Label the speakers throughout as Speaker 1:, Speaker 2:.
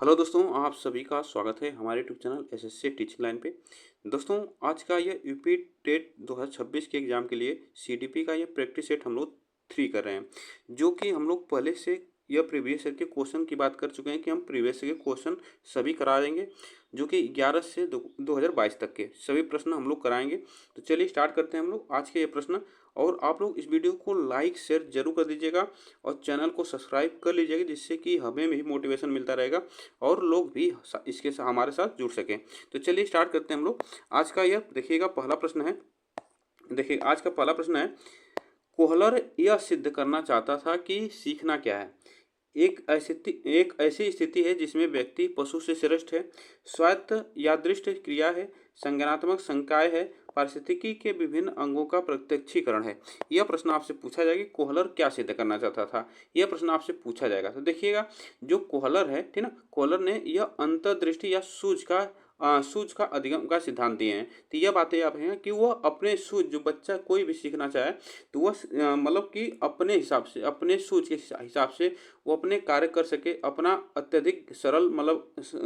Speaker 1: Hello दोस्तों, आप सभी का स्वागत है हमारे YouTube channel SSC teaching line पे। दोस्तों, आज का यह यूपी टेट 2026 के एग्ज़ाम के लिए सीडीपी का यह प्रैक्टिस सेट हम लोग 3 कर रहे हैं, जो कि हम लोग पहले से यह प्रीवियस ईयर के क्वेश्चन की बात कर चुके हैं कि हम प्रीवियस ईयर के क्वेश्चन सभी करा देंगे, जो कि 11 से 2022 तक के सभी प्रश्न हम लोग कराएंगे। तो चलिए स्टार्ट करते हैं हम लोग आज के ये प्रश्न। और आप लोग इस वीडियो को लाइक शेयर जरूर कर दीजिएगा और चैनल को सब्सक्राइब कर लीजिएगा, जिससे कि हमें भी मोटिवेशन मिलता रहेगा और लोग भी इसके हमारे साथ जुड़ सकें। तो चलिए स्टार्ट करते हैं हम लोग। आज का यह देखिएगा पहला प्रश्न है। देखिए आज का पहला प्रश्न है, कोहलर यह सिद्ध करना चाहता था कि सीखना क्या है। एक ऐसी स्थिति है जिसमें व्यक्ति पशु से श्रेष्ठ है, स्वायत्त यादृष्ट क्रिया है, संज्ञानात्मक संकाय है, पारिस्थितिकी के विभिन्न अंगों का प्रत्यक्षीकरण है। यह प्रश्न आपसे पूछा जाएगा कि कोहलर क्या सिद्ध करना चाहता था। यह प्रश्न आपसे पूछा जाएगा। तो देखिएगा, जो कोहलर है, ठीक ना, कोहलर ने यह अंतर्दृष्टि या सूझ का अधिगम का सिद्धांत दिए हैं। तो यह बातें आप हैं कि वह अपने सूझ, जो बच्चा कोई भी सीखना चाहे तो वह मतलब कि अपने हिसाब से, अपने सूझ के हिसाब से वो अपने कार्य कर सके, अपना अत्यधिक सरल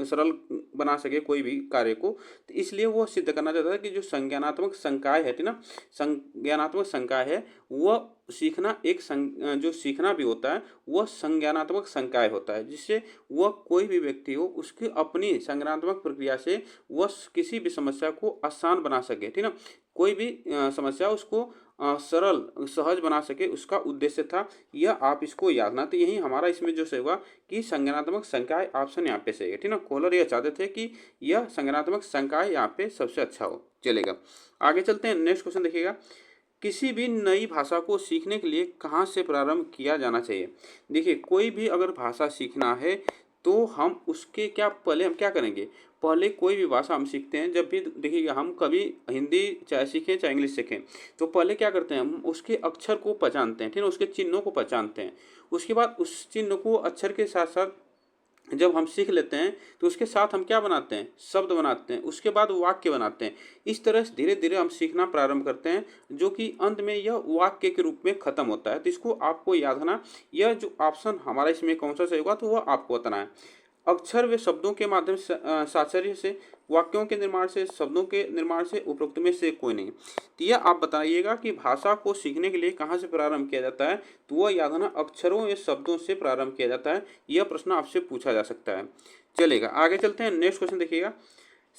Speaker 1: सरल बना सके कोई भी कार्य को। तो इसलिए वो सिद्ध करना चाहता है कि जो संज्ञानात्मक संकाय है ना, संज्ञानात्मक संकाय है, वह सीखना जो सीखना भी होता है वह संज्ञानात्मक संकाय होता है, जिससे वह कोई भी व्यक्ति हो उसकी अपनी संज्ञानात्मक प्रक्रिया से वह किसी भी समस्या को आसान बना सके, ठीक ना, कोई भी समस्या उसको सरल सहज बना सके, उसका उद्देश्य था। यह आप इसको याद ना, तो यही हमारा इसमें जो सही हुआ कि संज्ञानात्मक संकाय ऑप्शन यहाँ पे सही है, ठीक ना। कोहलर यह चाहते थे कि यह संज्ञानात्मक संकाय यहाँ पे सबसे अच्छा हो। चलेगा, आगे चलते हैं। नेक्स्ट क्वेश्चन देखिएगा, किसी भी नई भाषा को सीखने के लिए कहाँ से प्रारंभ किया जाना चाहिए। देखिए, कोई भी अगर भाषा सीखना है तो हम उसके पहले हम क्या करेंगे, पहले कोई भी भाषा हम सीखते हैं, जब भी देखिएगा हम कभी हिंदी चाहे सीखें चाहे इंग्लिश सीखें, तो पहले क्या करते हैं, हम उसके अक्षर को पहचानते हैं, ठीक है, उसके चिन्हों को पहचानते हैं। उसके बाद उस चिन्ह को अक्षर के साथ साथ जब हम सीख लेते हैं तो उसके साथ हम क्या बनाते हैं, शब्द बनाते हैं, उसके बाद वाक्य बनाते हैं। इस तरह से धीरे धीरे हम सीखना प्रारंभ करते हैं, जो कि अंत में यह वाक्य के रूप में खत्म होता है। तो इसको आपको याद रखना, यह जो ऑप्शन हमारा इसमें कौन सा सही होगा तो वह आपको बताना है। अक्षर व शब्दों के माध्यम से साक्षर्य से, वाक्यों के निर्माण से, शब्दों के निर्माण से, उपरोक्त में से कोई नहीं। तो यह आप बताइएगा कि भाषा को सीखने के लिए कहाँ से प्रारंभ किया जाता है। तो वह याद रखना, अक्षरों या शब्दों से प्रारंभ किया जाता है। यह प्रश्न आपसे पूछा जा सकता है। चलेगा, आगे चलते हैं। नेक्स्ट क्वेश्चन देखिएगा,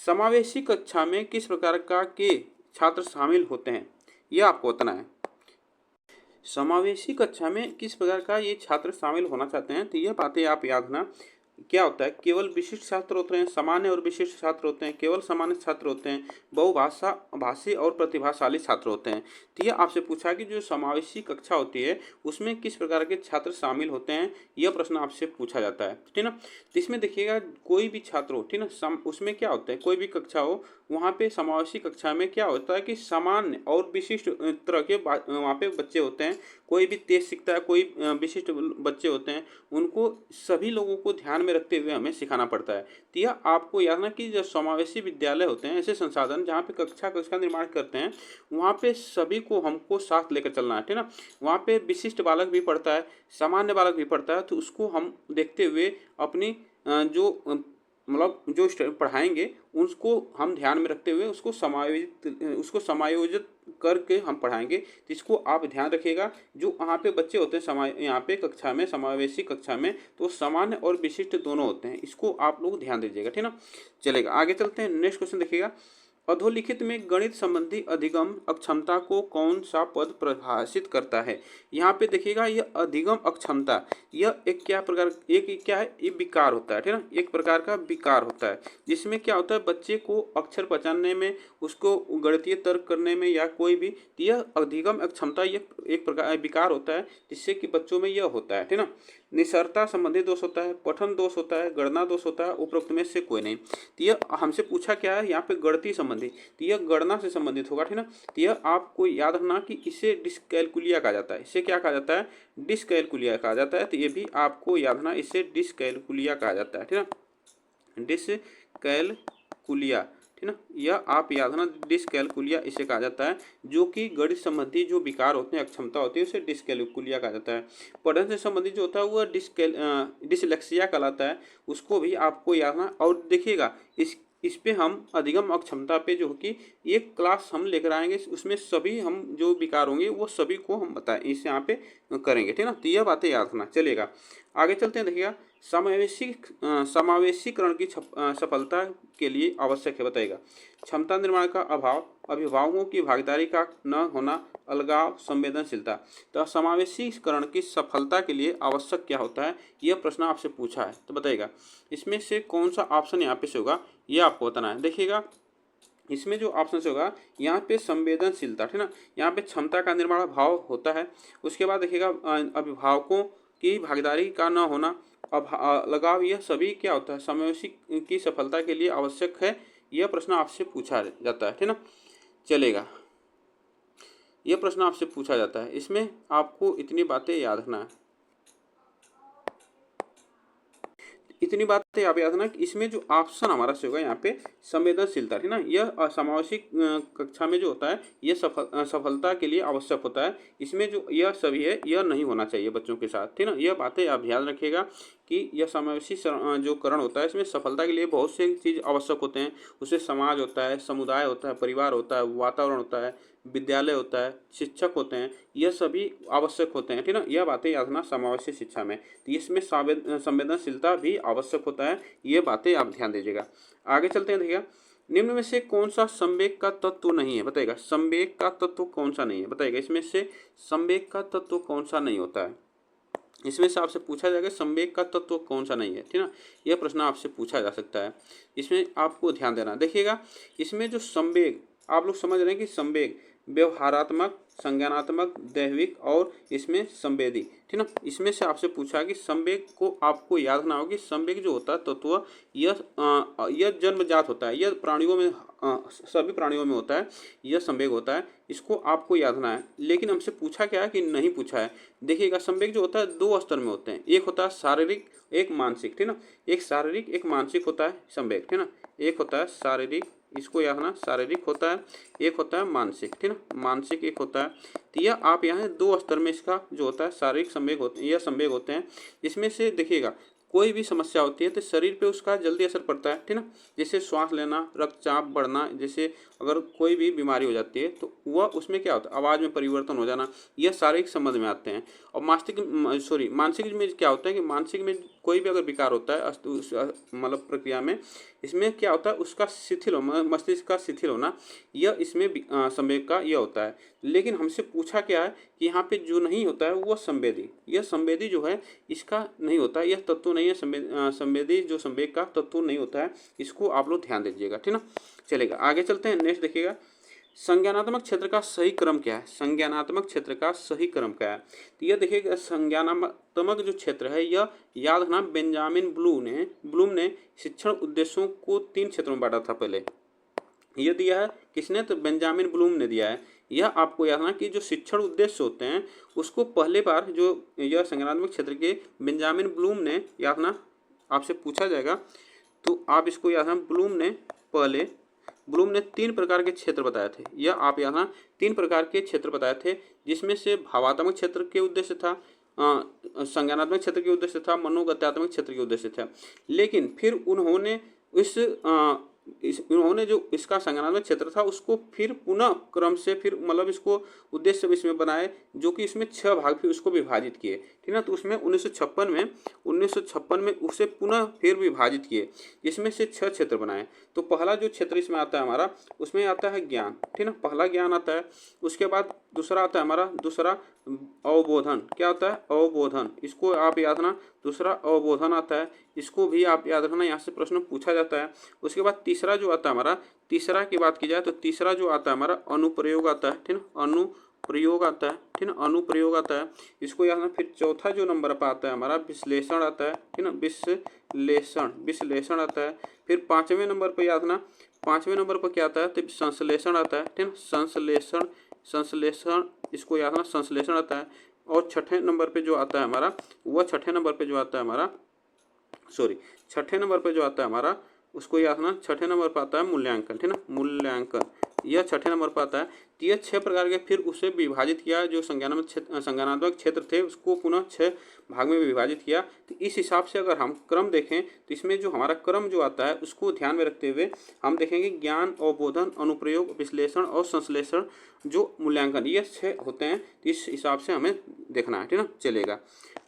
Speaker 1: समावेशी कक्षा में किस प्रकार के छात्र शामिल होते हैं, यह आपको बताना है। समावेशी कक्षा में किस प्रकार का ये छात्र शामिल होना चाहते हैं, तो यह बातें आप याद रखना। क्या होता है, केवल विशिष्ट छात्र होते हैं, सामान्य और विशिष्ट छात्र होते हैं, केवल सामान्य छात्र होते हैं, बहुभाषा भाषी और प्रतिभाशाली छात्र होते हैं। तो यह आपसे पूछा कि जो समावेशी कक्षा होती है उसमें किस प्रकार के छात्र शामिल होते हैं, यह प्रश्न आपसे पूछा जाता है, ठीक ना। तो इसमें देखिएगा, कोई भी छात्र हो, ठीक ना, उसमें क्या होता है, कोई भी कक्षा हो, वहाँ पे समावेशी कक्षा में क्या होता है कि सामान्य और विशिष्ट तरह के वहाँ पे बच्चे होते हैं। कोई भी तेज सीखता है, कोई विशिष्ट बच्चे होते हैं, उनको सभी लोगों को ध्यान में रखते हुए हमें सिखाना पड़ता है। तो यह आपको याद रखना कि जब समावेशी विद्यालय होते हैं, ऐसे संसाधन जहाँ पे कक्षा निर्माण करते हैं, वहाँ पे सभी को हमको साथ लेकर चलना है, ठीक ना। वहाँ पे विशिष्ट बालक भी पढ़ता है, सामान्य बालक भी पढ़ता है, तो उसको हम देखते हुए अपनी मतलब जो पढ़ाएंगे उसको हम ध्यान में रखते हुए उसको समायोजित करके हम पढ़ाएंगे। तो इसको आप ध्यान रखिएगा। जो वहाँ पे बच्चे होते हैं यहाँ पे कक्षा में, समावेशी कक्षा में, तो सामान्य और विशिष्ट दोनों होते हैं। इसको आप लोग ध्यान दीजिएगा, ठीक ना। चलेगा, आगे चलते हैं। नेक्स्ट क्वेश्चन देखिएगा, अधोलिखित में गणित संबंधी अधिगम अक्षमता को कौन सा पद परिभाषित करता है। यहाँ पे देखिएगा, यह अधिगम अक्षमता, यह एक क्या है, ये विकार होता है, ठीक है ना, एक प्रकार का विकार होता है, जिसमें क्या होता है, बच्चे को अक्षर पहचानने में, उसको गणितीय तर्क करने में या कोई भी, यह अधिगम अक्षमता यह एक प्रकार विकार होता है, जिससे कि बच्चों में यह होता है, ठीक ना। निसरता संबंधी दोष होता है, पठन दोष होता है, गणना दोष होता है, उपरोक्त में से कोई नहीं। तो यह हमसे पूछा क्या है, यहाँ पे गणितीय संबंधी, तो यह गणना से संबंधित होगा, ठीक ना। तो यह आपको याद रखना कि इसे डिस्कैलकुलिया कहा जाता है। इसे क्या कहा जाता है, डिस्कैलकुलिया कहा जाता है। तो ये भी आपको याद रखना, इसे डिस्कैलकुलिया कहा जाता है, ठीक ना, डिस्कैलकुलिया, ठीक ना। यह आप याद रखना, डिसकैलकुलिया इसे कहा जाता है, जो कि गणित संबंधी जो विकार होते हैं, अक्षमता होती है, उसे डिसकैलकुलिया कहा जाता है। पढ़ने से संबंधित जो होता है वह डिसलेक्सिया कहलाता है, उसको भी आपको याद रखना। और देखिएगा इस पे हम अधिगम अक्षमता पे जो कि एक क्लास हम लेकर आएंगे, उसमें सभी हम जो विकार होंगे वो सभी को हम बताएं, इस यहाँ पे करेंगे, ठीक ना। तो यह बातें याद रखना। चलेगा आगे चलते हैं। देखिएगा समावेशीकरण की सफलता के लिए आवश्यक है, बताएगा क्षमता निर्माण का अभाव, अभिभावकों की भागीदारी का न होना, अलगाव, संवेदनशीलता। तो समावेशीकरण की सफलता के लिए आवश्यक क्या होता है, यह प्रश्न आपसे पूछा है। तो बताइएगा इसमें से कौन सा ऑप्शन यहाँ पे से होगा, यह आपको बताना है। देखिएगा इसमें जो ऑप्शन से होगा यहाँ पे संवेदनशीलता, ठीक ना। यहाँ पे क्षमता का निर्माण भाव होता है। उसके बाद देखिएगा अभिभावकों की भागीदारी का न होना, लगाव, यह सभी क्या होता है, समावेशी की सफलता के लिए आवश्यक है। यह प्रश्न आपसे पूछा जाता है, ठीक ना। चलेगा यह प्रश्न आपसे पूछा जाता है, इसमें आपको इतनी बातें याद रखना है। इतनी बातें आप याद रखना कि इसमें जो ऑप्शन हमारा से होगा यहाँ पे संवेदनशीलता, ठीक ना। यह समावेशी कक्षा में जो होता है यह सफलता के लिए आवश्यक होता है। इसमें जो यह सभी है यह नहीं होना चाहिए बच्चों के साथ, ठीक ना। यह बातें आप ध्यान रखिएगा कि यह समावेशी जो करण होता है इसमें सफलता के लिए बहुत से चीज़ आवश्यक होते हैं। उससे समाज होता है, समुदाय होता है, परिवार होता है, वातावरण होता है, विद्यालय होता है, शिक्षक होते हैं, यह सभी आवश्यक होते हैं, ठीक ना। यह बातें याद रखना समावेशी शिक्षा में। तो इसमें संवेदनशीलता भी आवश्यक होता है, ये बातें आप ध्यान दीजिएगा। आगे चलते हैं। देखिएगा निम्न में से कौन सा संवेग का तत्व नहीं है, बताइएगा संवेग का तत्व कौन सा नहीं है, बताइएगा इसमें से संवेग का तत्व कौन सा नहीं होता है। इसमें से आपसे पूछा जाएगा संवेग का तत्व कौन सा नहीं है, ठीक ना। यह प्रश्न आपसे पूछा जा सकता है, इसमें आपको ध्यान देना। देखिएगा इसमें जो संवेग आप लोग समझ रहे हैं कि संवेग व्यवहारात्मक, संज्ञानात्मक, दैहिक और इसमें संवेदी, ठीक ना। इसमें से आपसे पूछा कि संवेग को आपको याद रखना होगा कि संवेग जो होता है तत्व यह जन्मजात होता है, यह प्राणियों में सभी प्राणियों में होता है, यह संवेग होता है, इसको आपको याद रखना है। लेकिन हमसे पूछा क्या है कि नहीं पूछा है। देखिएगा संवेग जो होता है दो स्तर में होते हैं, एक होता है शारीरिक, एक मानसिक, ठीक ना। एक शारीरिक एक मानसिक होता है संवेग, ठीक ना। एक होता है शारीरिक, इसको याद रखना, शारीरिक होता है, एक होता है मानसिक, ठीक ना। मानसिक एक होता है। तो यह आप यहाँ दो स्तर में इसका जो होता है शारीरिक संवेग होते हैं, यह संवेग होते हैं। इसमें से देखिएगा कोई भी समस्या होती है तो शरीर पे उसका जल्दी असर पड़ता है, ठीक ना। जैसे श्वास लेना, रक्तचाप बढ़ना, जैसे अगर कोई भी बीमारी हो जाती है तो वह उसमें क्या होता है, आवाज़ में परिवर्तन हो जाना, यह शारीरिक संबंध में आते हैं। और मानसिक में क्या होता है कि मानसिक में कोई भी अगर विकार होता है मतलब प्रक्रिया में, इसमें क्या होता है उसका शिथिल मस्तिष्क का शिथिल होना, यह इसमें संवेग का यह होता है। लेकिन हमसे पूछा क्या है कि यहाँ पे जो नहीं होता है वह संवेदी, यह संवेदी जो है इसका नहीं होता है, यह तत्व नहीं है, संवेदी जो संवेग का तत्व नहीं होता है, इसको आप लोग ध्यान दीजिएगा, ठीक ना। चलेगा आगे चलते हैं। नेक्स्ट देखिएगा संज्ञानात्मक क्षेत्र का सही क्रम क्या है, संज्ञानात्मक क्षेत्र का सही क्रम क्या है। तो यह देखिएगा संज्ञानात्मक जो क्षेत्र है यह याद रखना, बेंजामिन ब्लूम ने शिक्षण उद्देश्यों को 3 क्षेत्रों में बांटा था। पहले यह दिया है किसने, तो बेंजामिन ब्लूम ने दिया है। यह आपको याद रखना कि जो शिक्षण उद्देश्य होते हैं उसको पहले बार जो यह संज्ञानात्मक क्षेत्र के बेंजामिन ब्लूम ने याद रखना आपसे पूछा जाएगा, तो आप इसको याद रखना। ब्लूम ने 3 प्रकार के क्षेत्र बताए थे, यह आप यहाँ 3 प्रकार के क्षेत्र बताए थे, जिसमें से भावात्मक क्षेत्र के उद्देश्य था, संज्ञानात्मक क्षेत्र के उद्देश्य था, मनोगत्यात्मक क्षेत्र के उद्देश्य था। लेकिन फिर उन्होंने उन्होंने जो इसका संज्ञानात्मक क्षेत्र था उसको फिर पुनः क्रम से फिर मतलब इसको उद्देश्य इसमें बनाए, जो कि इसमें 6 भाग फिर उसको विभाजित किए, ठीक ना। तो उसमें 1956 में उसे पुनः फिर विभाजित किए, जिसमें से 6 क्षेत्र बनाए। तो पहला जो क्षेत्र इसमें आता है हमारा, उसमें आता है ज्ञान, ठीक ना, पहला ज्ञान आता है। उसके बाद दूसरा आता है हमारा, दूसरा अवबोधन, क्या होता है अवबोधन, इसको आप याद रखना, दूसरा अवबोधन आता है, इसको भी आप याद रखना, यहाँ से प्रश्न पूछा जाता है। उसके बाद तीसरा जो आता है हमारा, तीसरा की बात की जाए तो तीसरा जो आता है हमारा अनुप्रयोग आता है, ठीक ना, अनुप्रयोग आता है, ठीक ना, अनुप्रयोग आता है, इसको याद रखना। फिर चौथा जो नंबर पर आता है हमारा विश्लेषण आता है, ठीक ना, विश्लेषण आता है। फिर 5वें नंबर पर याद रखना, 5वें नंबर पर क्या आता है, तो संश्लेषण आता है, ठीक ना, संश्लेषण इसको याद रखना, संश्लेषण आता है। और छठे नंबर पे जो आता है हमारा, वह छठे नंबर पे जो आता है हमारा उसको याद रखना। छठे नंबर पर आता है मूल्यांकन, ठीक है ना, मूल्यांकन यह छठे नंबर पर आता है। तो यह 6 प्रकार के, फिर उसे विभाजित किया, जो संज्ञानात्मक क्षेत्र थे उसको पुनः 6 भाग में विभाजित किया। तो इस हिसाब से अगर हम क्रम देखें तो इसमें जो हमारा क्रम जो आता है उसको ध्यान में रखते हुए हम देखेंगे ज्ञान, अवबोधन, अनुप्रयोग, विश्लेषण और संश्लेषण, जो मूल्यांकन, ये 6 होते हैं। तो इस हिसाब से हमें देखना है, ठीक है ना। चलेगा,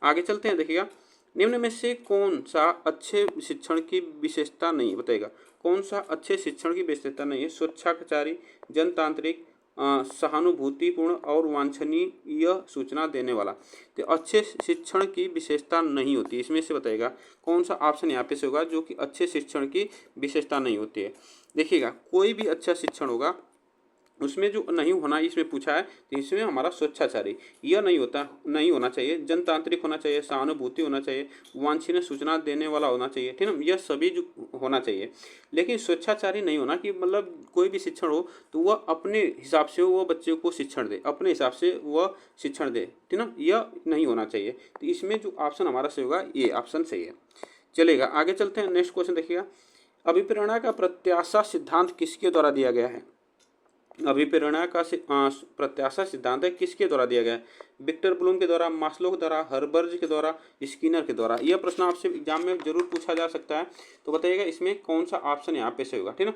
Speaker 1: आगे चलते हैं। देखिएगा, निम्न में से कौन सा अच्छे शिक्षण की विशेषता नहीं, बताएगा कौन सा अच्छे शिक्षण की विशेषता नहीं है। स्वच्छाचारी, जनतांत्रिक, सहानुभूतिपूर्ण और वांछनीय सूचना देने वाला। तो अच्छे शिक्षण की विशेषता नहीं होती, इसमें से बताएगा कौन सा ऑप्शन यहाँ पे से होगा जो कि अच्छे शिक्षण की विशेषता नहीं होती है। देखिएगा, कोई भी अच्छा शिक्षण होगा उसमें जो नहीं होना इसमें पूछा है, तो इसमें हमारा स्वच्छाचारी यह नहीं होता, नहीं होना चाहिए। जनतांत्रिक होना चाहिए, सहानुभूति होना चाहिए, वांछनीय सूचना देने वाला होना चाहिए, ठीक है ना, यह सभी जो होना चाहिए। लेकिन स्वच्छाचारी नहीं होना कि मतलब कोई भी शिक्षण हो तो वह अपने हिसाब से वह बच्चे को शिक्षण दे, अपने हिसाब से वह शिक्षण दे, ठीक है ना, यह नहीं होना चाहिए। तो इसमें जो ऑप्शन हमारा सही होगा ये ऑप्शन सही है। चलेगा, आगे चलते हैं। नेक्स्ट क्वेश्चन देखिएगा, अभिप्रेरणा का प्रत्याशा सिद्धांत किसके द्वारा दिया गया है। अभिप्रेरणा का प्रत्याशा सिद्धांत है किसके द्वारा दिया गया है। विक्टर ब्लूम के द्वारा, मास्लो के द्वारा, हर्बर्ज के द्वारा, स्किनर के द्वारा। यह प्रश्न आपसे एग्जाम में जरूर पूछा जा सकता है, तो बताइएगा इसमें कौन सा ऑप्शन यहाँ पे से होगा, ठीक है ना।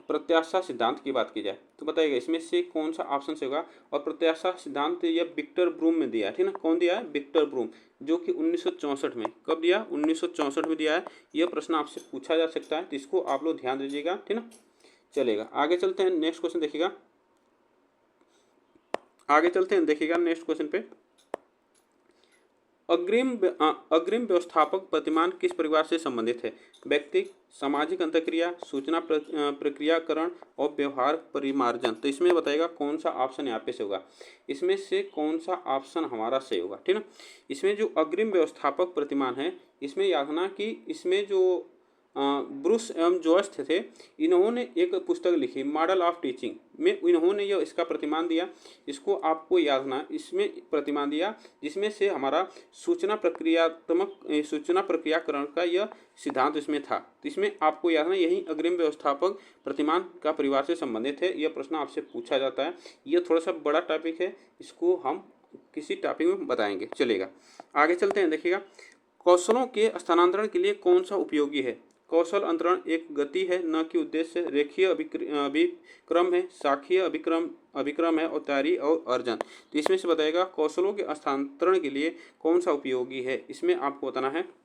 Speaker 1: प्रत्याशा सिद्धांत की बात की जाए तो बताइएगा इसमें से कौन सा ऑप्शन से होगा। और प्रत्याशा सिद्धांत यह विक्टर ब्रूम में दिया है, ठीक है ना, कौन दिया है, विक्टर ब्रूम, जो कि 1964 में, कब दिया, 1964 में दिया है। यह प्रश्न आपसे पूछा जा सकता है, तो इसको आप लोग ध्यान दीजिएगा, ठीक है ना। चलेगा, आगे चलते हैं। नेक्स्ट क्वेश्चन देखिएगा, आगे चलते हैं, देखिएगा नेक्स्ट क्वेश्चन पे, अग्रिम व्यवस्थापक प्रतिमान किस परिवार से संबंधित है। व्यक्ति, सामाजिक अंतःक्रिया, सूचना प्रक्रियाकरण और व्यवहार परिमार्जन। तो इसमें बताएगा कौन सा ऑप्शन यहाँ पे से होगा, इसमें से कौन सा ऑप्शन हमारा सही होगा, ठीक है ना। इसमें जो अग्रिम व्यवस्थापक प्रतिमान है, इसमें याद रखना कि इसमें जो ब्रूस एवं जॉयस थे, इन्होंने एक पुस्तक लिखी मॉडल ऑफ टीचिंग में, इन्होंने यह इसका प्रतिमान दिया। इसको आपको याद रखना, इसमें प्रतिमान दिया जिसमें से हमारा सूचना प्रक्रियाकरण का यह सिद्धांत इसमें था। तो इसमें आपको याद रखना यही अग्रिम व्यवस्थापक प्रतिमान का परिवार से संबंधित है। यह प्रश्न आपसे पूछा जाता है, यह थोड़ा सा बड़ा टॉपिक है, इसको हम किसी टॉपिक में बताएंगे। चलेगा, आगे चलते हैं। देखिएगा, कौशलों के स्थानांतरण के लिए कौन सा उपयोगी है। कौशल अंतरण एक गति है, न कि उद्देश्य। रेखीय अभिक्रम है, शाखीय अभिक्रम है, और तैयारी और अर्जन। तो इसमें से बताएगा कौशलों के स्थानांतरण के लिए कौन सा उपयोगी है, इसमें आपको बताना है।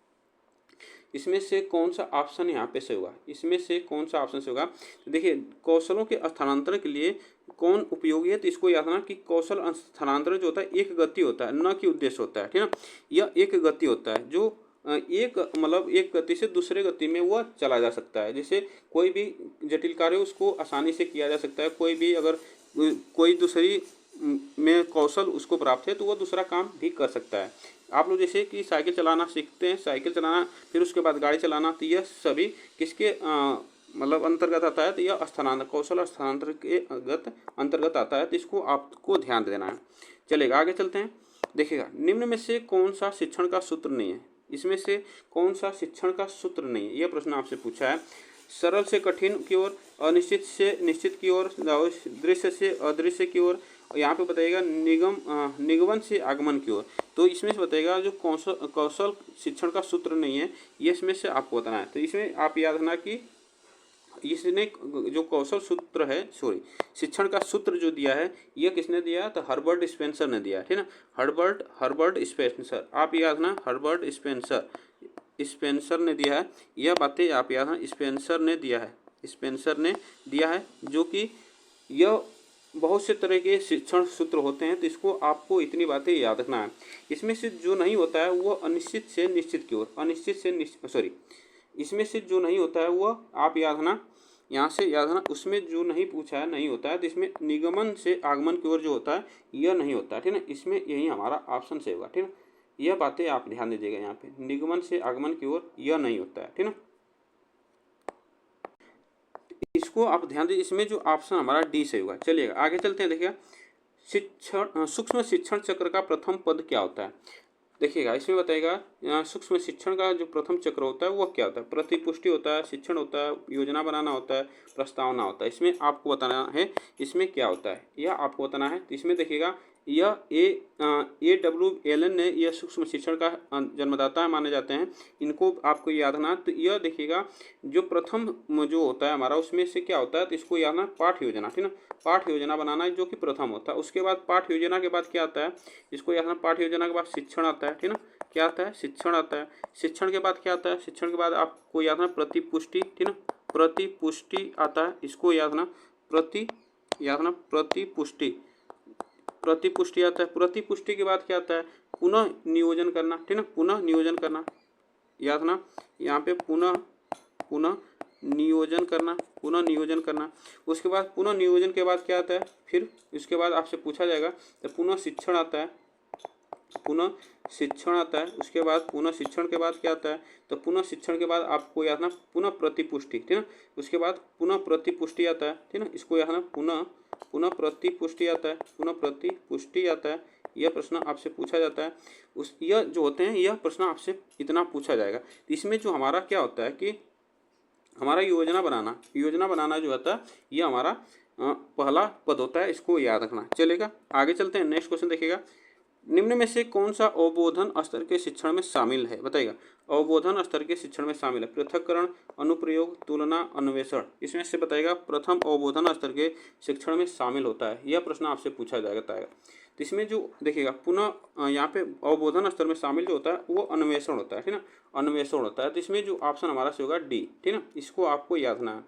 Speaker 1: इसमें से कौन सा ऑप्शन यहाँ पे से होगा, इसमें से कौन सा ऑप्शन से होगा। तो देखिए, कौशलों के स्थानांतरण के लिए कौन उपयोगी है, तो इसको याद रखना कि कौशल स्थानांतरण जो होता है एक गति होता है, न कि उद्देश्य होता है, ठीक है ना। यह एक गति होता है जो एक मतलब एक गति से दूसरे गति में वह चला जा सकता है। जैसे कोई भी जटिल कार्य उसको आसानी से किया जा सकता है, कोई भी अगर कोई दूसरी में कौशल उसको प्राप्त है तो वह दूसरा काम भी कर सकता है। आप लोग जैसे कि साइकिल चलाना सीखते हैं, साइकिल चलाना, फिर उसके बाद गाड़ी चलाना, तो यह सभी किसके मतलब अंतर्गत आता है, तो यह स्थानांतर, कौशल स्थानांतर के अंतर्गत आता है। तो इसको आपको ध्यान देना है। चलेगा, आगे चलते हैं। देखिएगा, निम्न में से कौन सा शिक्षण का सूत्र नहीं है, इसमें से कौन सा शिक्षण का सूत्र नहीं है, यह प्रश्न आपसे पूछा है। सरल से कठिन की ओर, अनिश्चित से निश्चित की ओर, दृश्य से अदृश्य की ओर, यहाँ पे बताइएगा निगमन से आगमन की ओर। तो इसमें से बताइएगा जो कौशल शिक्षण का सूत्र नहीं है, ये इसमें से आपको बताना है। तो इसमें आप याद रखना कि इसने जो कौशल सूत्र है, सॉरी शिक्षण का सूत्र जो दिया है, यह किसने दिया है, तो हर्बर्ट स्पेंसर ने दिया है, ठीक है ना। हर्बर्ट स्पेंसर, आप याद रखना, हर्बर्ट स्पेंसर ने दिया है। यह बातें आप याद रखना, स्पेंसर ने दिया है, स्पेंसर ने दिया है, जो कि यह बहुत से तरह के शिक्षण सूत्र होते हैं। तो इसको आपको इतनी बातें याद रखना है। इसमें से जो नहीं होता है वो अनिश्चित से निश्चित की ओर, अनिश्चित से सॉरी इसमें से जो नहीं होता है वो आप याद रखना, यहाँ से याद रखना, उसमें जो नहीं पूछा है नहीं होता है। तो इसमें निगमन से आगमन की ओर जो होता है यह नहीं होता है, ठीक है ना। इसमें यही हमारा ऑप्शन से होगा, ठीक है। यह बातें आप ध्यान दीजिएगा, यहाँ पे निगमन से आगमन की ओर यह नहीं होता है, ठीक है ना। इसको आप ध्यान दीजिए, इसमें जो ऑप्शन हमारा डी से होगा। चलिएगा, आगे चलते हैं। देखिएगा, सूक्ष्म शिक्षण चक्र का प्रथम पद क्या होता है। देखिएगा इसमें बताएगा सूक्ष्म शिक्षण का जो प्रथम चक्र होता है वो क्या होता है। प्रतिपुष्टि होता है, शिक्षण होता है, योजना बनाना होता है, प्रस्तावना होता है। इसमें आपको बताना है इसमें क्या होता है, यह आपको बताना है। तो इसमें देखिएगा यह AWLN ने यह सूक्ष्म शिक्षण का जन्मदाता माने जाते हैं। इनको आपको याद रखना। तो यह देखिएगा जो प्रथम जो होता है हमारा उसमें से क्या होता है, तो इसको याद रखना पाठ योजना, ठीक ना। पाठ योजना बनाना जो कि प्रथम होता है। उसके बाद पाठ योजना के बाद क्या आता है, इसको याद रखना। पाठ योजना के बाद शिक्षण आता है, ठीक ना। क्या आता है, शिक्षण आता है। शिक्षण के बाद क्या आता है, शिक्षण के बाद आपको याद रखना प्रतिपुष्टि, ठीक ना। प्रतिपुष्टि आता है, इसको याद रखना। प्रतिपुष्टि, प्रतिपुष्टि आता है। प्रतिपुष्टि के बाद क्या आता है, पुनः नियोजन करना, ठीक ना। पुनः नियोजन करना, याद रखना यहाँ पे पुनः नियोजन करना, पुनः नियोजन करना। उसके बाद पुनः नियोजन के बाद क्या आता है, फिर इसके बाद आपसे पूछा जाएगा तो पुनः शिक्षण आता है, पुनः शिक्षण आता है। उसके बाद पुनः शिक्षण के बाद क्या आता है, तो पुनः शिक्षण के बाद आपको याद रखना पुनः प्रतिपुष्टि, ठीक ना। उसके बाद पुनः प्रतिपुष्टि आता है, ठीक ना। इसको याद रखना पुनः प्रतिपुष्टि आता है, पुनः प्रतिपुष्टि आता है। यह प्रश्न आपसे पूछा जाता है। यह जो होते हैं यह प्रश्न आपसे इतना पूछा जाएगा। इसमें जो हमारा क्या होता है कि हमारा योजना बनाना जो होता है यह हमारा पहला पद होता है, इसको याद रखना। चलेगा, आगे चलते हैं। नेक्स्ट क्वेश्चन देखिएगा, निम्न में से कौन सा अवबोधन स्तर के शिक्षण में शामिल है, बताइएगा। अवबोधन स्तर के शिक्षण में शामिल है पृथक्करण, अनुप्रयोग, तुलना, अन्वेषण। इसमें से बताइएगा प्रथम अवबोधन स्तर के शिक्षण में शामिल होता है। यह प्रश्न आपसे पूछा जाएगा। तो इसमें जो देखिएगा पुनः यहाँ पे अवबोधन स्तर में शामिल जो होता है वो अन्वेषण होता है, ठीक ना। अन्वेषण होता है। तो इसमें जो ऑप्शन हमारा से होगा डी, ठीक ना। इसको आपको याद रखना है।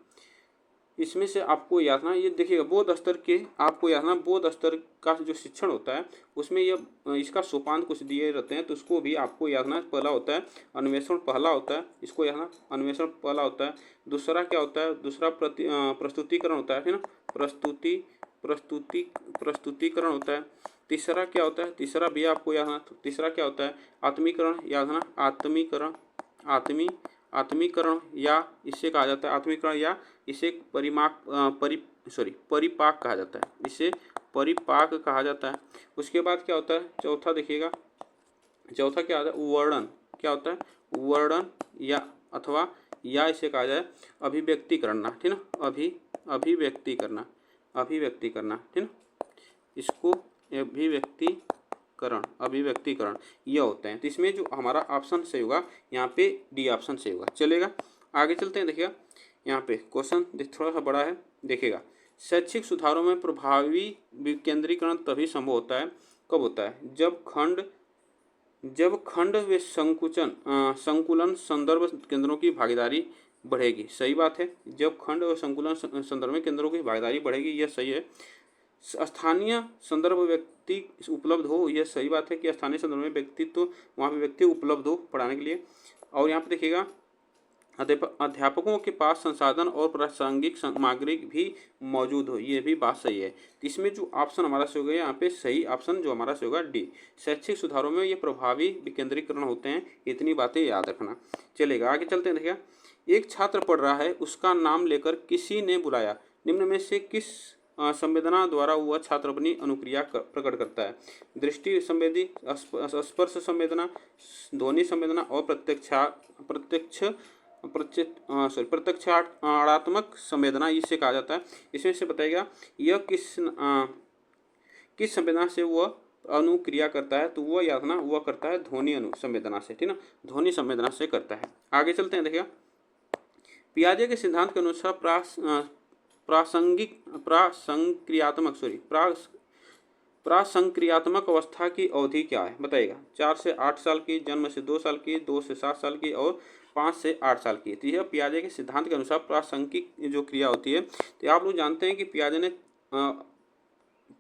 Speaker 1: इसमें से आपको याद रखना, ये देखिएगा बोध स्तर के आपको याद रखना। बोध स्तर का जो शिक्षण होता है उसमें यह इसका सोपान कुछ दिए रहते हैं, तो उसको भी आपको याद रखना। पहला होता है अन्वेषण, पहला होता है, इसको याद रखना अन्वेषण पहला होता है। दूसरा क्या होता है, दूसरा प्रस्तुतिकरण होता है, ठीक ना। प्रस्तुतिकरण होता है। तीसरा क्या होता है, तीसरा भी आपको याद रखना। तीसरा क्या होता है, आत्मीकरण, याद रखना आत्मीकरण, आत्मीकरण या इसे कहा जाता है आत्मीकरण, या इसे परिपाक कहा जाता है, इसे परिपाक कहा जाता है। उसके बाद क्या होता है, चौथा देखिएगा, चौथा क्या होता है, वर्णन। क्या होता है, वर्णन या अथवा या इसे कहा जाए अभिव्यक्ति करना, ठीक ना। अभिव्यक्ति करना, ठीक ना। इसको अभिव्यक्तिकरण यह होते हैं। तो इसमें जो हमारा ऑप्शन सही होगा यहाँ पे डी ऑप्शन सही होगा। चलेगा, आगे चलते हैं। देखिएगा यहाँ पे क्वेश्चन थोड़ा सा बड़ा है, देखिएगा। शैक्षिक सुधारों में प्रभावी विकेंद्रीकरण तभी संभव होता है, कब होता है, जब खंड व संकुलन संदर्भ केंद्रों की भागीदारी बढ़ेगी। सही बात है, जब खंड और संकुलन संदर्भ केंद्रों की भागीदारी बढ़ेगी, यह सही है। स्थानीय संदर्भ व्यक्ति उपलब्ध हो, यह सही बात है कि स्थानीय संदर्भ में व्यक्ति तो वहाँ पे व्यक्ति उपलब्ध हो पढ़ाने के लिए। और यहाँ पे देखिएगा अध्यापकों के पास संसाधन और प्रासंगिक सामग्री भी मौजूद हो, ये भी बात सही है। इसमें जो ऑप्शन हमारा से होगा यहाँ पे सही ऑप्शन जो हमारा से होगा डी। शैक्षिक सुधारों में ये प्रभावी विकेंद्रीकरण होते हैं, इतनी बातें याद रखना। चलेगा, आगे चलते हैं। देखिएगा, एक छात्र पढ़ रहा है, उसका नाम लेकर किसी ने बुलाया, निम्न में से किस संवेदना द्वारा वह छात्र अपनी अनुक्रिया प्रकट करता है। दृष्टि संवेदी, स्पर्श संवेदना, ध्वनि संवेदना और प्रत्यक्षात्मक संवेदना इसे कहा जाता है। इसमें से बताएगा यह किस संवेदना से वह अनुक्रिया करता है, तो वह याद रखना वह करता है ध्वनि संवेदना से, ठीक ना। ध्वनि संवेदना से करता है। आगे चलते हैं। देखिएगा, पियाजे के सिद्धांत के अनुसार प्रासंक्रियात्मक अवस्था की अवधि क्या है, बताइएगा। 4 से 8 साल की, जन्म से 2 साल की, 2 से 7 साल की और 5 से 8 साल की। तो यह पियाजे के सिद्धांत के अनुसार प्रासंगिक जो क्रिया होती है। तो आप लोग जानते हैं कि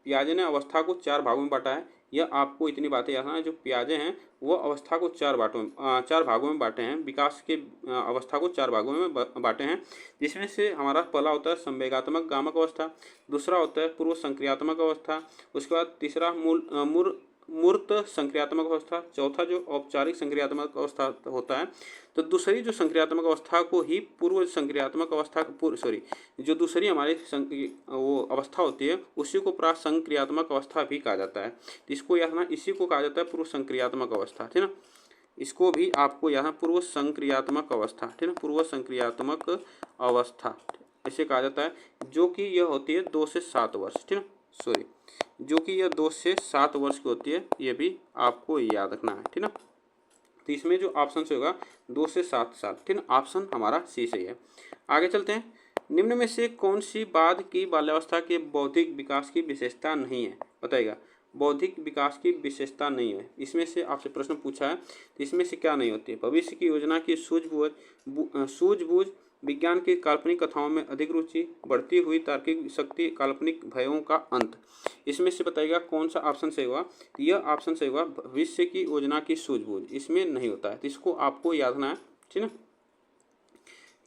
Speaker 1: पियाजे ने अवस्था को 4 भागों में बांटा है। यह आपको इतनी बातें याद रखना, जो पियाजे हैं वो अवस्था को 4 भागों में बांटे हैं, विकास के अवस्था को 4 भागों में बांटे हैं। जिसमें से हमारा पहला होता है संवेगात्मक गामक अवस्था, दूसरा होता है पूर्व संक्रियात्मक अवस्था, उसके बाद तीसरा मूर्त संक्रियात्मक अवस्था, चौथा जो औपचारिक संक्रियात्मक अवस्था होता है। तो दूसरी जो संक्रियात्मक अवस्था को ही पूर्व संक्रियात्मक अवस्था जो दूसरी हमारी वो अवस्था होती है उसी को प्रासंक्रियात्मक अवस्था भी कहा जाता है। तो इसको याद रखना, इसी को कहा जाता है पूर्व संक्रियात्मक अवस्था, ठीक ना। इसको भी आपको यहाँ पूर्व संक्रियात्मक अवस्था, ठीक ना, पूर्व संक्रियात्मक अवस्था ऐसे कहा जाता है, जो कि यह होती है 2 से 7 वर्ष, ठीक ना, जो कि यह 2 से 7 वर्ष की होती है, ये भी आपको याद रखना है, ठीक ना। तो इसमें जो ऑप्शन से होगा 2 से 7 साल, ठीक ना, ऑप्शन हमारा सी सही है। आगे चलते हैं, निम्न में से कौन सी बाद की बाल्यावस्था के बौद्धिक विकास की विशेषता नहीं है, बताइएगा। बौद्धिक विकास की विशेषता नहीं है, इसमें से आपसे प्रश्न पूछा है, तो इसमें से क्या नहीं होती है। भविष्य की योजना की सूझबूझ, विज्ञान की काल्पनिक कथाओं में अधिक रुचि, बढ़ती हुई तार्किक शक्ति, काल्पनिक भयों का अंत। इसमें से बताइएगा कौन सा ऑप्शन सही होगा। तो यह ऑप्शन सही होगा, भविष्य की योजना की सूझबूझ, इसमें नहीं होता है, तो इसको आपको याद रखना है, ठीक है।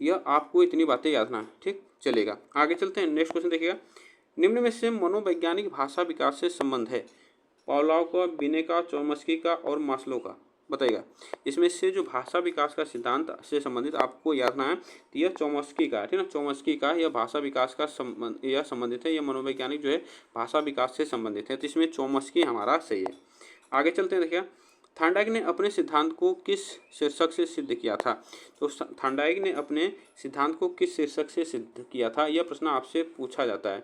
Speaker 1: यह आपको इतनी बातें याद रखना है, ठीक, चलेगा। आगे चलते हैं, नेक्स्ट क्वेश्चन देखिएगा। निम्न में से मनोवैज्ञानिक भाषा विकास से संबंध है, पावलोव का, बिने का, चॉम्स्की का और मास्लो का, बताइएगा। इसमें से जो भाषा विकास का सिद्धांत से संबंधित आपको याद रखना है, तो यह चॉम्स्की का है, ठीक ना, चॉम्स्की का यह भाषा विकास का यह संबंधित है, यह मनोवैज्ञानिक जो है भाषा विकास से संबंधित है, तो इसमें चॉम्स्की हमारा सही है। आगे चलते हैं, देखिए थॉर्नडाइक ने अपने सिद्धांत को किस शीर्षक से सिद्ध किया था। तो थॉर्नडाइक ने अपने सिद्धांत को किस शीर्षक से सिद्ध किया था, यह प्रश्न आपसे पूछा जाता है।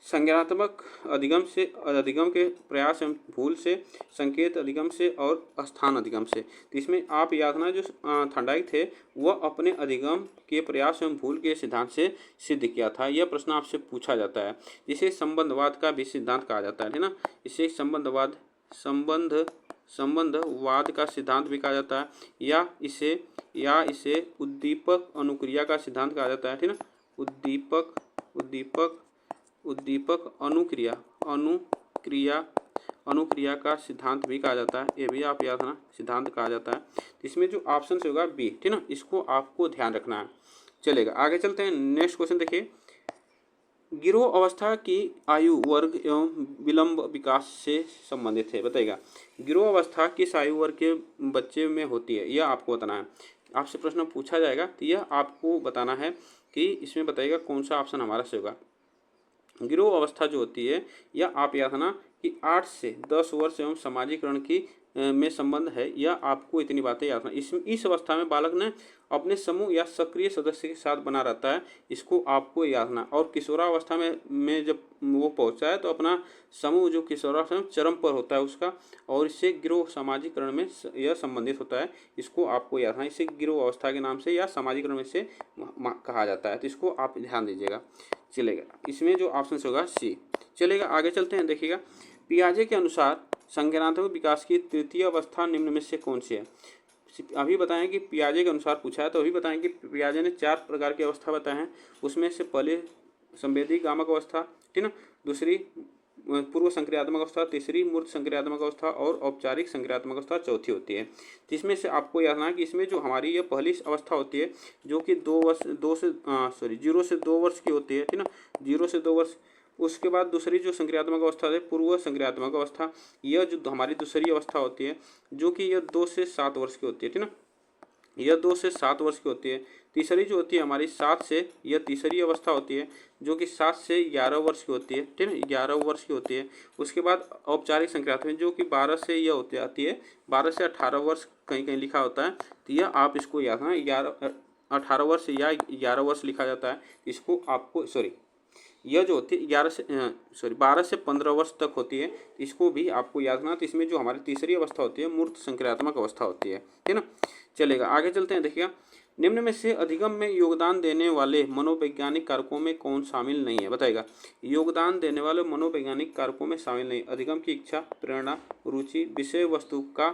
Speaker 1: संज्ञानात्मक अधिगम से, अधिगम के प्रयास एवं भूल से, संकेत अधिगम से और स्थान अधिगम से। तो इसमें आप याद रखना, जो थॉर्नडाइक थे वह अपने अधिगम के प्रयास एवं भूल के सिद्धांत से सिद्ध किया था, यह प्रश्न आपसे पूछा जाता है। इसे संबंधवाद का भी सिद्धांत कहा जाता है ना, इसे संबंधवाद का सिद्धांत भी कहा जाता है, या इसे उद्दीपक अनुक्रिया का सिद्धांत कहा जाता है, ठीक ना, उद्दीपक अनुक्रिया का सिद्धांत भी कहा जाता है, ये भी आप याद रखना, सिद्धांत कहा जाता है। इसमें जो ऑप्शन से होगा बी, ठीक ना, इसको आपको ध्यान रखना है, चलेगा। आगे चलते हैं, नेक्स्ट क्वेश्चन देखिए। गिरोह अवस्था की आयु वर्ग एवं विलंब विकास से संबंधित है, बताइएगा। गिरोह अवस्था किस आयु वर्ग के बच्चे में होती है, यह आपको बताना है। आपसे प्रश्न पूछा जाएगा, तो यह आपको बताना है कि इसमें बताइएगा कौन सा ऑप्शन हमारा सही होगा। गिरोह अवस्था जो होती है, यह आप याद रखना कि 8 से 10 वर्ष एवं सामाजिकरण की में संबंध है, यह आपको इतनी बातें याद रखना। इस अवस्था में बालक ने अपने समूह या सक्रिय सदस्य के साथ बना रहता है, इसको आपको याद रखना। और किशोरावस्था में जब वो पहुंचा है तो अपना समूह जो किशोरावस्था में चरम पर होता है उसका, और इससे गिरोह सामाजिकरण में यह संबंधित होता है, इसको आपको याद रखना। इसे गिरोह अवस्था के नाम से या सामाजिकरण में से कहा जाता है, तो इसको आप ध्यान दीजिएगा, चलेगा। इसमें जो ऑप्शन होगा सी, चलेगा। आगे चलते हैं, देखिएगा। पियाजे के अनुसार संज्ञानात्मक विकास की तृतीय अवस्था निम्न में से कौन सी है। अभी बताएं कि पियाजे के अनुसार पूछा है, तो अभी बताएं कि पियाजे ने 4 प्रकार की अवस्था बताए हैं, उसमें से पहले संवेदी गामक अवस्था, ठीक ना, दूसरी पूर्व संक्रियात्मक अवस्था, तीसरी मूर्त संक्रियात्मक अवस्था और औपचारिक संक्रियात्मक अवस्था चौथी होती है। तो इसमें से आपको याद रखना है कि इसमें जो हमारी ये पहली अवस्था होती है जो कि 0 से 2 वर्ष की होती है, ठीक ना, 0 से 2 वर्ष। उसके बाद दूसरी जो संक्रियात्मक अवस्था है पूर्व संक्रियात्मक अवस्था, यह जो हमारी दूसरी अवस्था होती है जो कि यह 2 से 7 वर्ष की होती है, ठीक ना, यह 2 से 7 वर्ष की होती है। तीसरी जो होती है हमारी 7 से, यह तीसरी अवस्था होती है जो कि 7 से 11 वर्ष की होती है, ठीक है, 11 वर्ष की होती है। उसके बाद औपचारिक संक्रियात्मक जो कि 12 से यह होती आती है, 12 से 18 वर्ष कहीं कहीं लिखा होता है, तो यह आप इसको याद रखना, 18 वर्ष या 11 वर्ष लिखा जाता है, इसको आपको यह जो होती है 12 से 15 वर्ष तक होती है, इसको भी आपको याद रखना। तो इसमें जो हमारी तीसरी अवस्था होती है मूर्त संक्रियात्मक अवस्था होती है, ठीक ना, चलेगा। आगे चलते हैं, देखिएगा। निम्न में से अधिगम में योगदान देने वाले मनोवैज्ञानिक कारकों में कौन शामिल नहीं है, बताएगा। योगदान देने वाले मनोवैज्ञानिक कारकों में शामिल नहीं, अधिगम की इच्छा, प्रेरणा, रुचि, विषय वस्तु का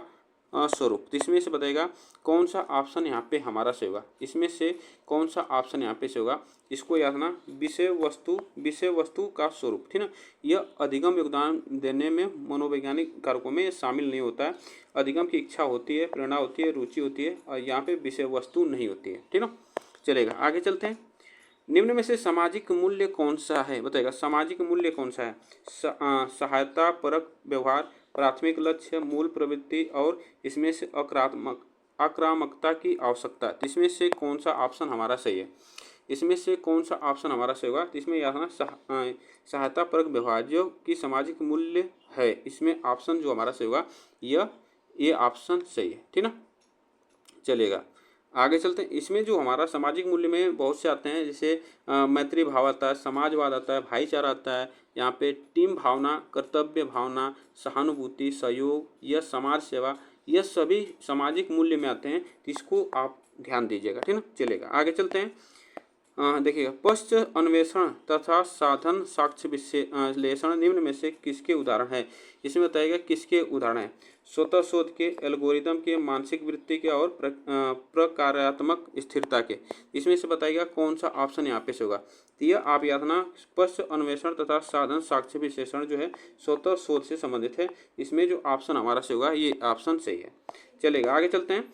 Speaker 1: स्वरूप। तो इसमें से बताएगा कौन सा ऑप्शन यहाँ पे हमारा से होगा, इसमें से कौन सा ऑप्शन यहाँ पे से होगा, इसको याद रखना, विषय वस्तु का स्वरूप, ठीक ना, यह अधिगम योगदान देने में मनोवैज्ञानिक कारकों में शामिल नहीं होता है। अधिगम की इच्छा होती है, प्रेरणा होती है, रुचि होती है, और यहाँ पे विषय वस्तु नहीं होती है, ठीक ना, चलेगा। आगे चलते हैं, निम्न में से सामाजिक मूल्य कौन सा है, बताइएगा सामाजिक मूल्य कौन सा है। सहायता परक व्यवहार, प्राथमिक लक्ष्य, मूल प्रवृत्ति और इसमें से आक्रामकता की आवश्यकता। तो इसमें से कौन सा ऑप्शन हमारा सही है, इसमें से कौन सा ऑप्शन हमारा सही होगा। तो इसमें यहाँ सहायता परक व्यवहार जो कि सामाजिक मूल्य है, इसमें ऑप्शन जो हमारा सही होगा ये ऑप्शन सही है, ठीक ना। चलेगा आगे चलते हैं। इसमें जो हमारा सामाजिक मूल्य में बहुत से आते हैं, जैसे मैत्री भाव आता है, समाजवाद आता है, भाईचारा आता है, यहाँ पे टीम भावना, कर्तव्य भावना, सहानुभूति, सहयोग या समाज सेवा, यह सभी सामाजिक मूल्य में आते हैं। तो इसको आप ध्यान दीजिएगा, ठीक ना। चलेगा आगे चलते हैं। देखिएगा पश्चात अन्वेषण तथा साधन साक्ष्य विश्लेषण निम्न में से किसके उदाहरण है। इसमें बताइएगा किसके उदाहरण है। स्वतः शोध के, एल्गोरिदम के, मानसिक वृत्ति के और प्रकार्यात्मक स्थिरता के। इसमें से बताइएगा कौन सा ऑप्शन यहाँ पे से होगा। तो यह आप याद रखना, पश्चात अन्वेषण तथा साधन साक्ष्य विश्लेषण जो है स्वतः शोध से संबंधित है। इसमें जो ऑप्शन हमारा से होगा ये ऑप्शन सही है। चलेगा आगे चलते हैं।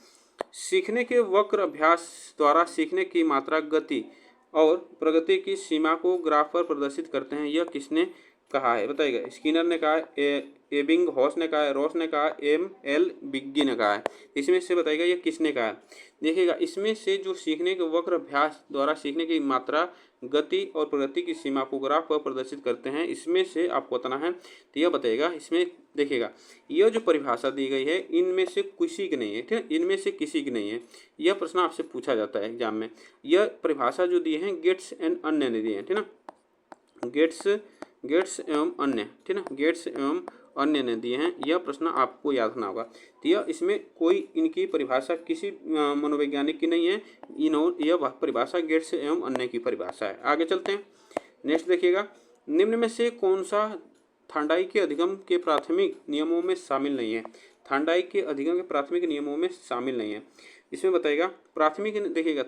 Speaker 1: सीखने के वक्र अभ्यास द्वारा सीखने की मात्रा, गति और प्रगति की सीमा को ग्राफ पर प्रदर्शित करते हैं। यह किसने कहा है, बताइएगा। स्किनर ने कहा है, एबिंगहॉस ने कहा है, रॉस ने कहा, एम.एल. बिग्गी ने कहा है। इसमें से बताइएगा ये किसने कहा है। देखिएगा इसमें से जो सीखने के वक्र अभ्यास द्वारा सीखने की मात्रा, गति और प्रगति की सीमा को ग्राफ पर प्रदर्शित करते हैं, इसमें से आपको बताना है। तो यह बताइएगा इसमें देखिएगा यह जो परिभाषा दी गई है इनमें से किसी की नहीं है, ठीक है, इनमें से किसी की नहीं है। यह प्रश्न आपसे पूछा जाता है एग्जाम में। यह परिभाषा जो दी है गेट्स एंड अन्य ने दी है, ठीक ना। गेट्स एवं अन्य, ठीक ना, गेट्स एवं अन्य ने दिए हैं। यह प्रश्न आपको याद रखना होगा। तो यह इसमें कोई इनकी परिभाषा किसी मनोवैज्ञानिक की नहीं है, यह परिभाषा गेट्स एवं अन्य की परिभाषा है। आगे चलते हैं। नेक्स्ट देखिएगा, निम्न में से कौन सा थांडाई के अधिगम के प्राथमिक नियमों में शामिल नहीं है। थांडाई के अधिगम के प्राथमिक नियमों में शामिल नहीं है। इसमें बताइएगा प्राथमिक, देखिएगा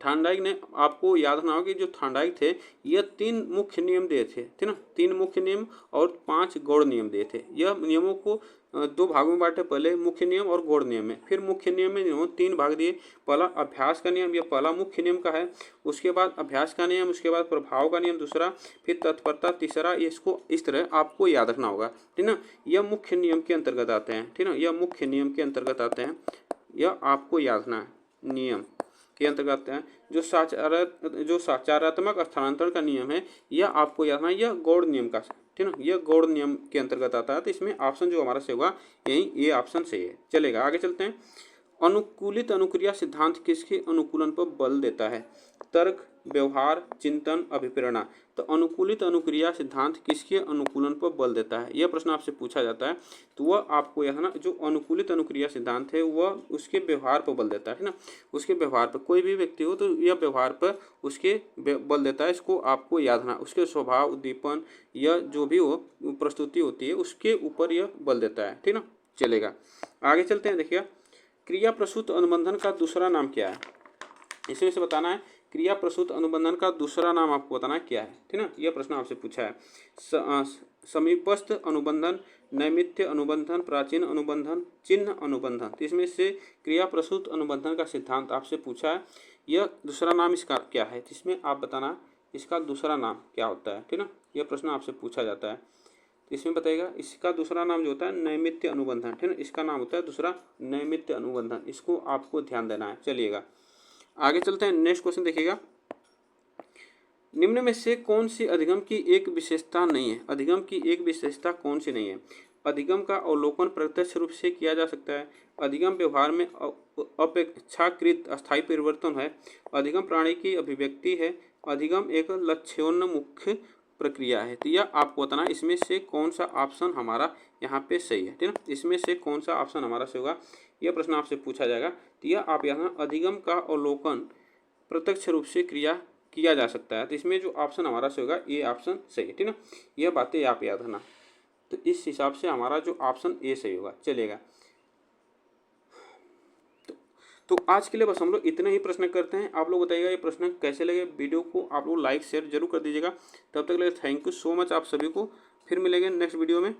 Speaker 1: थांडाइक ने आपको याद रखना होगा कि जो थांडाइक थे यह 3 मुख्य नियम दिए थे, ठीक ना, 3 मुख्य नियम और 5 गौड़ नियम दिए थे। यह नियमों को 2 भागों में बांटे, पहले मुख्य नियम और गौड़ नियम में। फिर मुख्य नियम में 3 भाग दिए। पहला अभ्यास का नियम, यह पहला मुख्य नियम का है। उसके बाद अभ्यास का नियम, उसके बाद प्रभाव का नियम दूसरा, फिर तत्परता तीसरा। इसको इस तरह आपको याद रखना होगा, ठीक ना। यह मुख्य नियम के अंतर्गत आते हैं, ठीक ना, यह मुख्य नियम के अंतर्गत आते हैं। यह आपको याद रखना है, नियम के अंतर्गत है। जो साचारात्मक स्थानांतरण का नियम है यह आपको याद रखना है, यह गौड़ नियम का, ठीक ना, यह गौड़ नियम के अंतर्गत आता है। तो इसमें ऑप्शन जो हमारा से होगा ये ऑप्शन सही है। चलेगा आगे चलते हैं। अनुकूलित अनुक्रिया सिद्धांत किसके अनुकूलन पर बल देता है। तर्क, व्यवहार, चिंतन, अभिप्रेरणा। तो अनुकूलित अनुक्रिया सिद्धांत किसके अनुकूलन पर बल देता है, यह प्रश्न आपसे पूछा जाता है। तो वह आपको यह ना, जो अनुकूलित अनुक्रिया सिद्धांत है वह उसके व्यवहार पर बल देता है ना, उसके व्यवहार पर। कोई भी व्यक्ति हो तो यह व्यवहार पर उसके बल देता है। इसको आपको याद रखना, उसके स्वभाव, उद्दीपन या जो भी हो प्रस्तुति होती है उसके ऊपर यह बल देता है, ठीक ना। चलेगा आगे चलते हैं। देखिए क्रिया प्रसूत अनुबंधन का दूसरा नाम क्या है, इसमें से बताना है। क्रिया प्रसूत अनुबंधन का दूसरा नाम आपको बताना क्या है, ठीक ना। यह प्रश्न आपसे पूछा है। समीपस्थ अनुबंधन, नैमित्य अनुबंधन, प्राचीन अनुबंधन, चिन्ह अनुबंधन। तो इसमें से क्रिया प्रसूत अनुबंधन का सिद्धांत आपसे पूछा है, यह दूसरा नाम इसका क्या है। इसमें आप बताना इसका दूसरा नाम क्या होता है, ठीक ना। यह प्रश्न आपसे पूछा जाता है। तो इसमें बताइएगा इसका दूसरा नाम जो होता है नैमित्य अनुबंधन, ठीक है, इसका नाम होता है दूसरा नैमित्य अनुबंधन। इसको आपको ध्यान देना है। चलिएगा आगे चलते हैं। नेक्स्ट क्वेश्चन देखिएगा, निम्न में से कौन सी अधिगम की एक विशेषता नहीं है। अधिगम की एक विशेषता कौन सी नहीं है। अधिगम का अवलोकन प्रत्यक्ष रूप से किया जा सकता है। अधिगम व्यवहार में अपेक्षाकृत अस्थायी परिवर्तन है। अधिगम प्राणी की अभिव्यक्ति है। अधिगम एक लक्ष्योन्मुख प्रक्रिया है। तो यह आपको बताना इसमें से कौन सा ऑप्शन हमारा यहाँ पे सही है, ठीक है। इसमें से कौन सा ऑप्शन हमारा सही होगा, यह प्रश्न आपसे पूछा जाएगा। तो यह आप यहाँ अधिगम का अवलोकन प्रत्यक्ष रूप से किया जा सकता है। तो इसमें जो ऑप्शन हमारा सही होगा ये ऑप्शन सही है, ठीक ना। यह बातें आप याद रखना। तो इस हिसाब से हमारा जो ऑप्शन ए सही होगा। चलेगा तो आज के लिए बस हम लोग इतने ही प्रश्न करते हैं। आप लोग बताइएगा ये प्रश्न कैसे लगे। वीडियो को आप लोग लाइक शेयर जरूर कर दीजिएगा। तब तक के लिए थैंक यू सो मच आप सभी को। फिर मिलेंगे नेक्स्ट वीडियो में।